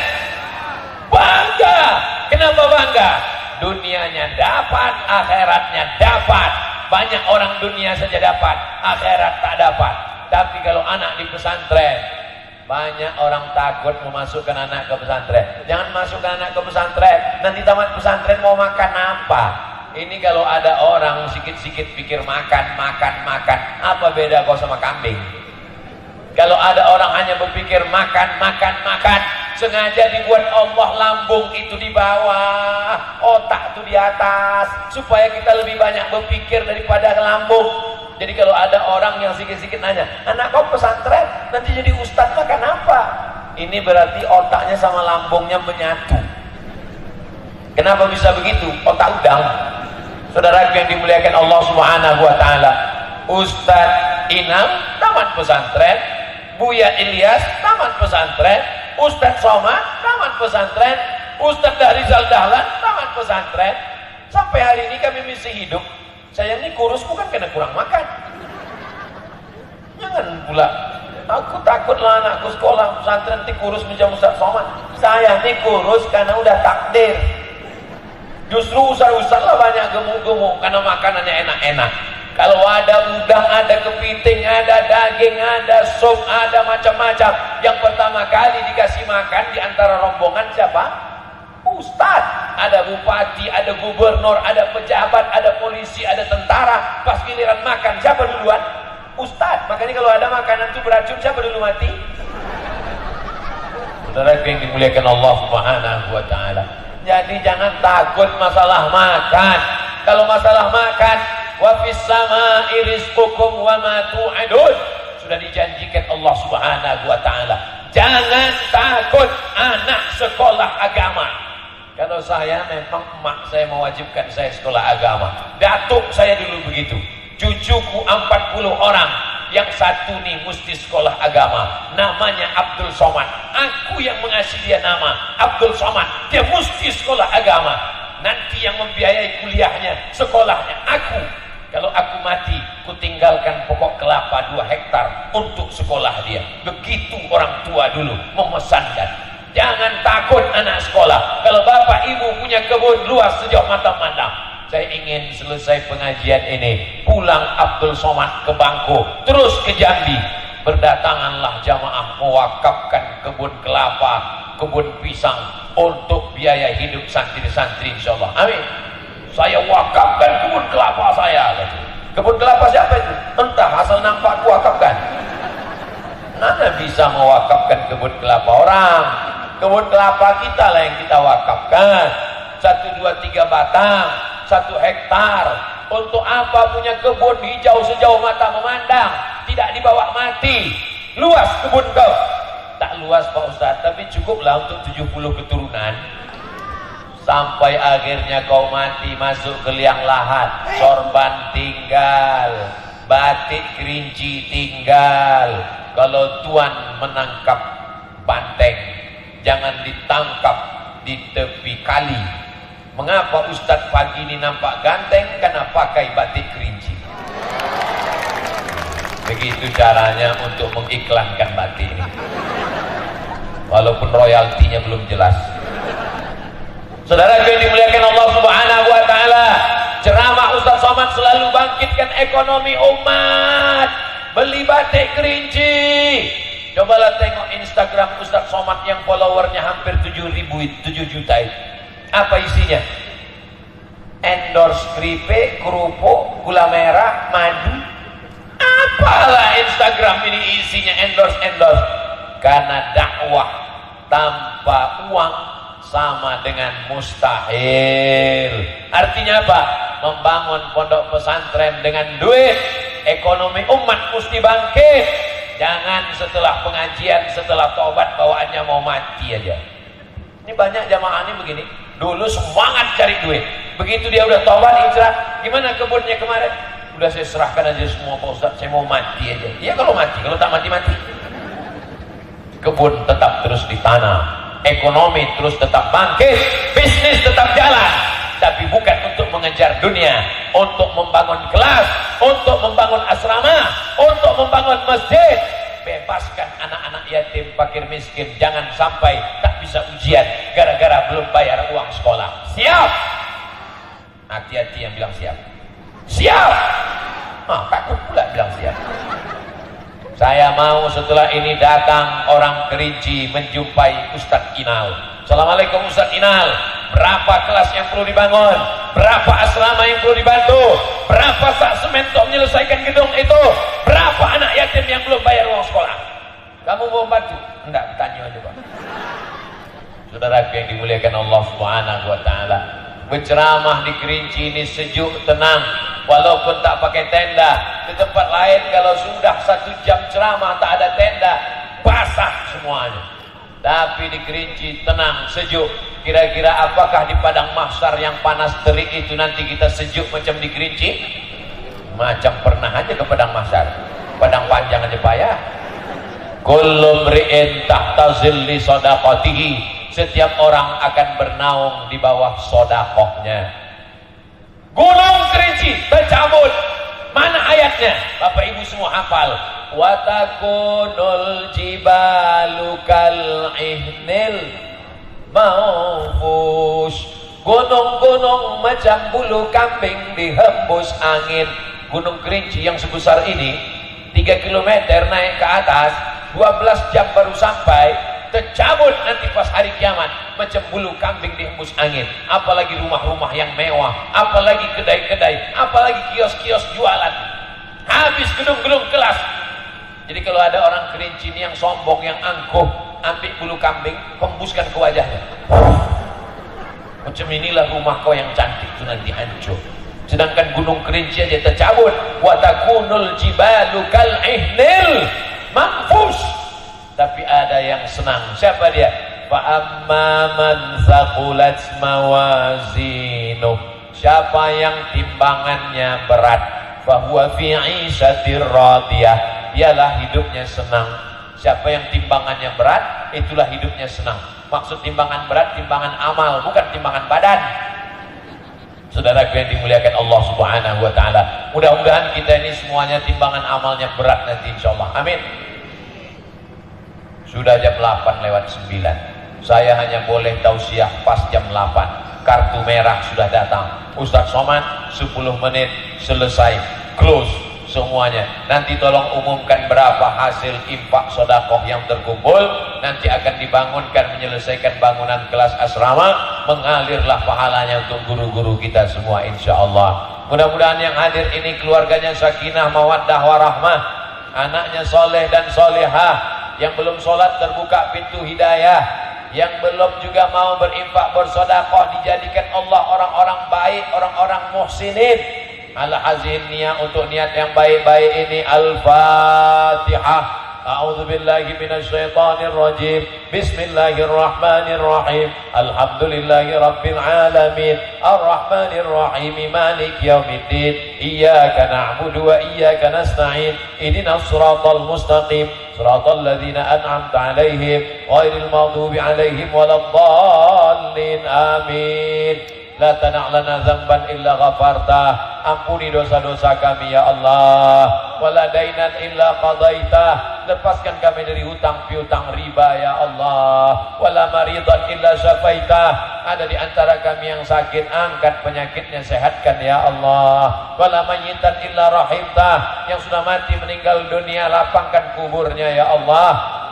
S2: Bangga. Kenapa bangga? Dunianya dapat, akhiratnya dapat. Banyak orang dunia saja dapat, akhirat tak dapat. Tapi kalau anak di pesantren, banyak orang takut memasukkan anak ke pesantren. Jangan masukkan anak ke pesantren, nanti tamat pesantren mau makan apa? Ini kalau ada orang sikit-sikit pikir makan, apa beda kau sama kambing? Kalau ada orang hanya berpikir makan, sengaja dibuat Allah lambung itu di bawah, otak itu di atas, supaya kita lebih banyak berpikir daripada lambung. Jadi kalau ada orang yang sikit-sikit nanya, anak kau pesantren, nanti jadi ustadz makan apa? Ini berarti otaknya sama lambungnya menyatu. Kenapa bisa begitu? Otak udang. Saudara yang dimuliakan Allah Subhanahu wa taala, Ustadz Inam tamat pesantren, Buya Ilyas tamat pesantren, Ustadz Somad tamat pesantren, Ustadz Rizal Dahlan tamat pesantren. Sampai hari ini kami masih hidup. Saya ini kurus bukan karena kurang makan. Jangan pula aku takutlah anakku sekolah pesantren nanti kurus macam Ustadz Somad. Saya ini kurus karena udah takdir. Justru ustaz-ustaz lah banyak gemuk-gemuk karena makanannya enak-enak. Kalau ada udang, ada kepiting, ada daging, ada sup, ada macam-macam. Yang pertama kali dikasih makan di antara rombongan siapa? Ustaz. Ada bupati, ada gubernur, ada pejabat, ada polisi, ada tentara. Pas giliran makan, siapa duluan? Ustaz. Makanya kalau ada makanan itu beracun, siapa dulu mati? Saudara yang dimuliakan Allah Subhanahu wa taala. Jadi jangan takut masalah makan. Kalau masalah makan, wa fis samaa'i rizqukum wa ma tu'adun. Sudah dijanjikan Allah Subhanahu wa taala. Jangan takut anak sekolah agama. Kalau saya memang emak saya mewajibkan saya sekolah agama. Datuk saya dulu begitu. Cucuku 40 orang. Yang satu nih mesti sekolah agama, namanya Abdul Somad. Aku yang mengasih dia nama Abdul Somad. Dia mesti sekolah agama. Nanti yang membiayai kuliahnya, sekolahnya aku. Kalau aku mati, ku tinggalkan pokok kelapa 2 hektar untuk sekolah dia. Begitu orang tua dulu memesankan. Jangan takut anak sekolah. Kalau bapak ibu punya kebun luas sejauh mata memandang, saya ingin selesai pengajian ini pulang Abdul Somad ke Bangko, terus ke Jambi. Berdatanganlah jamaah mewakafkan kebun kelapa, kebun pisang untuk biaya hidup santri-santri insyaallah. Amin. Saya wakafkan kebun kelapa saya. Kebun kelapa siapa itu? Entah, asal nampak ku wakafkan. Mana bisa mewakafkan kebun kelapa orang? Kebun kelapa kita lah yang kita wakafkan. 1, 2, 3 batang, 1 hektar. Untuk apa punya kebun hijau sejauh mata memandang, tidak dibawa mati? Luas kebun kau? Tak luas Pak Ustaz, tapi cukuplah untuk 70 keturunan. Sampai akhirnya kau mati masuk ke liang lahat, sorban tinggal, batik kerinci tinggal. Kalau tuan menangkap banteng, jangan ditangkap di tepi kali. Mengapa Ustadz pagi ini nampak ganteng? Karena pakai batik kerinci. Begitu caranya untuk mengiklankan batik ini. walaupun royaltinya belum jelas. Saudara yang dimuliakan Allah Subhanahu wa taala, ceramah Ustaz Somad selalu bangkitkan ekonomi umat. Beli batik Kerinci. Cobalah tengok Instagram Ustaz Somad yang followernya hampir 7 juta itu. Apa isinya? Endorse keripik, kerupuk, gula merah, madu. Apalah Instagram ini isinya endorse. Karena dakwah tanpa uang sama dengan mustahil. Artinya apa? Membangun pondok pesantren dengan duit, ekonomi umat mesti bangkit. Jangan setelah pengajian, setelah tobat bawaannya mau mati aja. Ini banyak jamaah ini begini. Dulu semangat cari duit, begitu dia udah tobat hijrah, gimana kebunnya kemarin? Udah saya serahkan aja semua Pak Ustaz, saya mau mati aja. Iya kalau mati, kalau tak mati. Kebun tetap terus ditanam, ekonomi terus tetap bangkit, bisnis tetap jalan, tapi bukan untuk mengejar dunia, untuk membangun kelas, untuk membangun asrama, untuk membangun masjid. Bebaskan anak-anak yatim, fakir miskin, jangan sampai tak bisa ujian gara-gara belum bayar uang sekolah. Siap? Hati-hati yang bilang siap. Siap? Takut pula bilang siap. Saya mau setelah ini datang orang Kerinci menjumpai Ustadz Inal. Assalamualaikum Ustadz Inal. Berapa kelas yang perlu dibangun? Berapa asrama yang perlu dibantu? Berapa sak semen untuk menyelesaikan gedung itu? Berapa anak yatim yang belum bayar uang sekolah? Kamu mau bantu? Enggak, tanya aja Pak. Saudara yang dimuliakan Allah Subhanahu wa taala, berceramah di Kerinci ini sejuk, tenang, walaupun tak pakai tenda. Di tempat lain kalau sudah 1 jam ceramah tak ada tenda, basah semuanya. Tapi di Kerinci tenang, sejuk. Kira-kira apakah di padang mahsyar yang panas terik itu nanti kita sejuk macam di Kerinci? Macam pernah aja ke padang mahsyar. Padang panjang aja payah. Kullu mri'in tahta zilli shadaqatihi. Setiap orang akan bernaung di bawah sedekahnya. Gunung Kerinci tercabut. Mana ayatnya? Bapak Ibu semua hafal. Wa takunul jibalu kal ihnil maufus. Gunung-gunung macam bulu kambing dihembus angin. Gunung Kerinci yang sebesar ini 3 km naik ke atas, 12 jam baru sampai, tercabut nanti pas hari kiamat macam bulu kambing dihembus angin. Apalagi rumah-rumah yang mewah, apalagi kedai-kedai, apalagi kios-kios jualan. Habis gedung-gedung kelas. Jadi kalau ada orang Kerinci ini yang sombong, yang angkuh, ambil bulu kambing, hembuskan ke wajahnya. Macam inilah rumah kau yang cantik itu nanti hancur. Sedangkan Gunung Kerinci aja tercabut. Wa takunul jibalu kal ihnil manfus. Tapi ada yang senang. Siapa dia? Fa amma man thaqulat mawazinu. Siapa yang timbangannya berat, fa huwa fi 'ishatir radiyah. Dialah hidupnya senang. Siapa yang timbangannya berat, itulah hidupnya senang. Maksud timbangan berat, timbangan amal, bukan timbangan badan. Saudara yang dimuliakan Allah Subhanahu wa taala, mudah-mudahan kita ini semuanya timbangan amalnya berat nanti insyaallah. Amin. Sudah jam 8:09. Saya hanya boleh tausiah pas jam 8. Kartu merah sudah datang. Ustaz Somad 10 menit selesai. Close semuanya. Nanti tolong umumkan berapa hasil infak sedekah yang terkumpul. Nanti akan dibangunkan, menyelesaikan bangunan kelas asrama, mengalirlah pahalanya untuk guru-guru kita semua insyaallah. Mudah-mudahan yang hadir ini keluarganya sakinah mawaddah warahmah, anaknya soleh dan solehah, yang belum sholat terbuka pintu hidayah, yang belum juga mau berinfak bersedekah dijadikan Allah orang-orang baik, orang-orang muhsinin. Al-hazin niat untuk niat yang baik-baik ini. Al-Fatihah. A'udzu billahi minasy syaithanir rajim. Bismillahirrahmanirrahim. Alhamdulillahi rabbil alamin. Arrahmanir rahim. Maliki yaumiddin. Iyyaka na'budu wa iyyaka nasta'in. Ihdinas siratal mustaqim. Siratal ladzina an'amta 'alaihim ghairil maghdubi 'alaihim waladdallin. Amin. La tana' lana dzamban illa ghafartah. Ampuni dosa-dosa kami ya Allah. Wala dainan illa qadaitah. Lepaskan kami dari hutang piutang riba ya Allah. Wala maridan illa syafaitah. Ada di antara kami yang sakit, angkat penyakitnya, sehatkan ya Allah. Wala mayyitan illa rahimtah. Yang sudah mati meninggal dunia, lapangkan kuburnya ya Allah.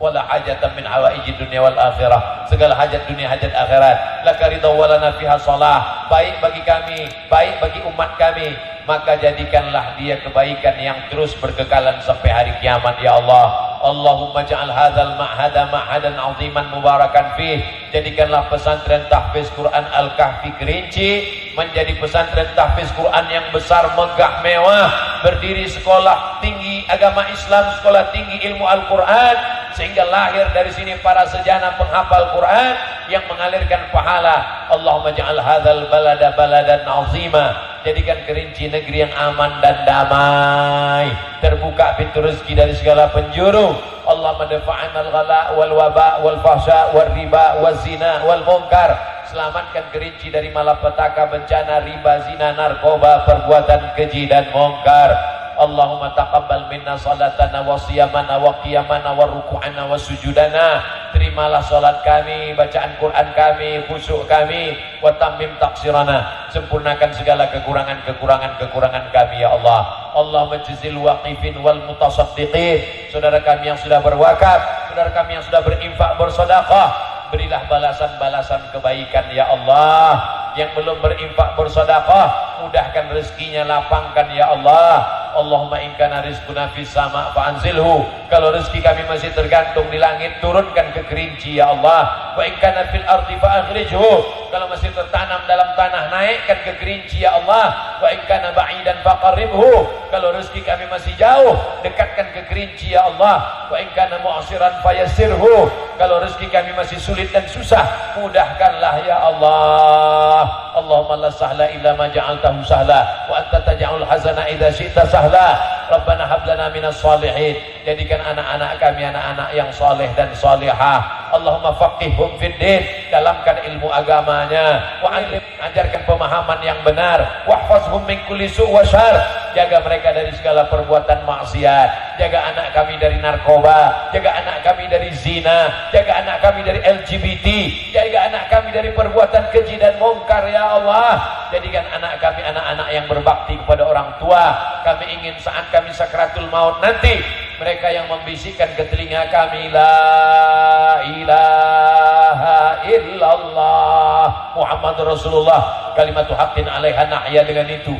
S2: Wala hajatan min hawaijid dunia wal akhirah. Segala hajat dunia, hajat akhirat. Laka ridha walana fiha salah. Baik bagi kami, baik bagi umat kami, maka jadikanlah dia kebaikan yang terus berkekalan sampai hari kiamat ya Allah. Allahumma ja'al hadzal ma'hada ma'hadan 'aziman mubarakan fih. Jadikanlah pesantren tahfiz Quran Al-Kahfi Kerinci menjadi pesantren tahfiz Quran yang besar, megah, mewah, berdiri sekolah tinggi agama Islam, sekolah tinggi ilmu Al-Quran, sehingga lahir dari sini para sejana penghafal Quran yang mengalirkan pahala. Allahumma ja'al hadzal balada baladan 'azima. Jadikan Kerinci negeri yang aman dan damai, terbuka pintu rezeki dari segala penjuru. Allahumma dafa'an al-ghala wal waba wal fahsya wal riba wal zina wal munkar. Selamatkan Kerinci dari malapetaka, bencana, riba, zina, narkoba, perbuatan keji dan munkar. Allahumma taqabbal minna salatana wa siyamana wa qiyamana wa ruku'ana wa sujudana. Terimalah salat kami, bacaan Quran kami, khusyuk kami, wa tammim taqsirana. Sempurnakan segala kekurangan kami ya Allah. Allahumma jazil waqifin wal mutasaddiqin. Saudara kami yang sudah berwakaf, saudara kami yang sudah berinfak, bersedekah, berilah balasan-balasan kebaikan ya Allah. Yang belum berinfak, bersedekah, mudahkan rezekinya, lapangkan ya Allah. Allahumma in kana rizquna fis sama' fa'anzilhu. Kalau rezeki kami masih tergantung di langit, turunkan ke Kerinci ya Allah. Wa in kana fil ardi fa'akhrijhu. Kalau masih tertanam dalam tanah, naikkan ke Kerinci ya Allah. Wa in kana ba'idan faqarribhu. Kalau rezeki kami masih jauh, dekatkan ke Kerinci ya Allah. Wa in kana mu'siran fayassirhu. Kalau rezeki kami masih sulit dan susah, mudahkanlah ya Allah. Allahumma la sahla illa ma ja'altahu sahla wa anta taj'alul hazana idza syi'ta sahla. Rabbana hab lana minas shalihin. Jadikan anak-anak kami anak-anak yang saleh dan salihah. Allahumma faqihhum fid din. Dalamkan ilmu agamanya. Wa ajarkan pemahaman yang benar. Wahfazhum min kulli su' wa syarr. Jaga mereka dari segala perbuatan maksiat. Jaga anak kami dari narkoba. Jaga anak kami dari zina. Jaga anak kami dari LGBT. Jaga anak kami dari perbuatan keji dan mungkar ya Allah. Jadikan anak kami anak-anak yang berbakti kepada orang tua. Kami ingin saat kami sakratul maut nanti, mereka yang membisikkan ke telinga kami, la ilaha illallah Muhammadur Rasulullah, kalimatu haqqin alaiha nahya. Dengan itu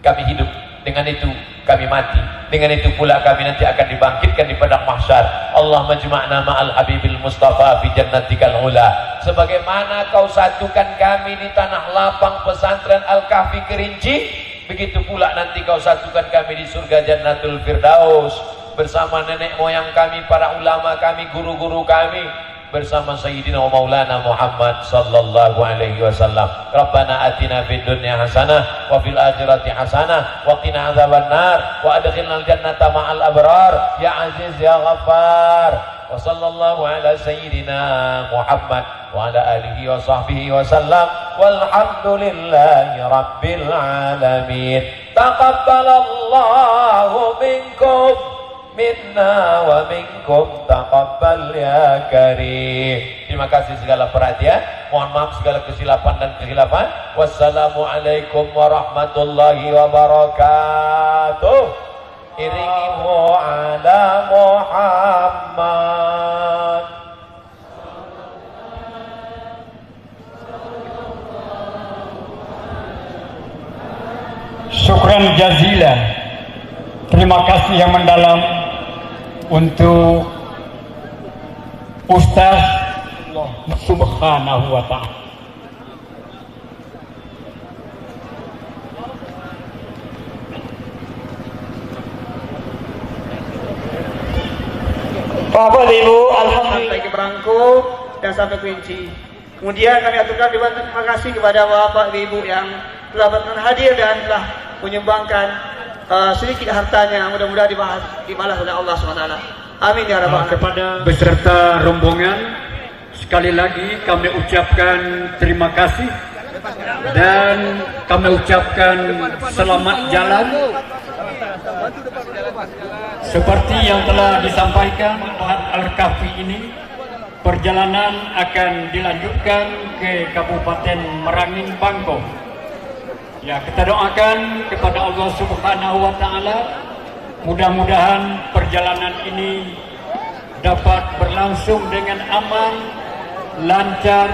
S2: kami hidup, dengan itu kami mati, dengan itu pula kami nanti akan dibangkitkan di padang mahsyar. Allah majma'na ma'al habibil mustafa fi jannatikal ula. Sebagaimana kau satukan kami di tanah lapang pesantren Al-Kahfi Kerinci, begitu pula nanti kau satukan kami di surga Jannatul Firdaus bersama nenek moyang kami, para ulama kami, guru-guru kami, bersama Sayyidina wa Maulana Muhammad sallallahu alaihi wasallam. Rabbana atina fid dunya hasanah wa fil akhirati hasanah wa qina adzabannar wa adkhilnal jannata ma'al abrar ya aziz ya ghaffar. Wa sallallahu ala sayyidina Muhammad wa ala alihi wa sahbihi wa sallam walhamdulillahi rabbil alamin. Taqabbalallahu minkum minna wa minkum taqabbal ya karim. Terima kasih segala perhatian, mohon maaf segala kesilapan dan kekhilafan. Wassalamualaikum warahmatullahi wabarakatuh. Iringimu ala Muhammad.
S1: Syukran jazilan. Terima kasih yang mendalam untuk Ustaz Allah Subhanahu wa ta'ala.
S3: Bapak Ibu, alhamdulillah sampai ke Berangku dan sampai Kerinci. Kemudian kami aturkan terima kasih kepada Bapak Ibu yang telah hadir dan telah menyumbangkan sedikit hartanya, mudah-mudahan dibalas oleh Allah SWT. Amin ya rabbal alamin.
S1: Kepada beserta rombongan, sekali lagi kami ucapkan terima kasih dan kami ucapkan selamat jalan. Seperti yang telah disampaikan Pak Al-Kahfi ini, perjalanan akan dilanjutkan ke Kabupaten Merangin Bangkok. Ya, kita doakan kepada Allah Subhanahu wa taala, mudah-mudahan perjalanan ini dapat berlangsung dengan aman, lancar.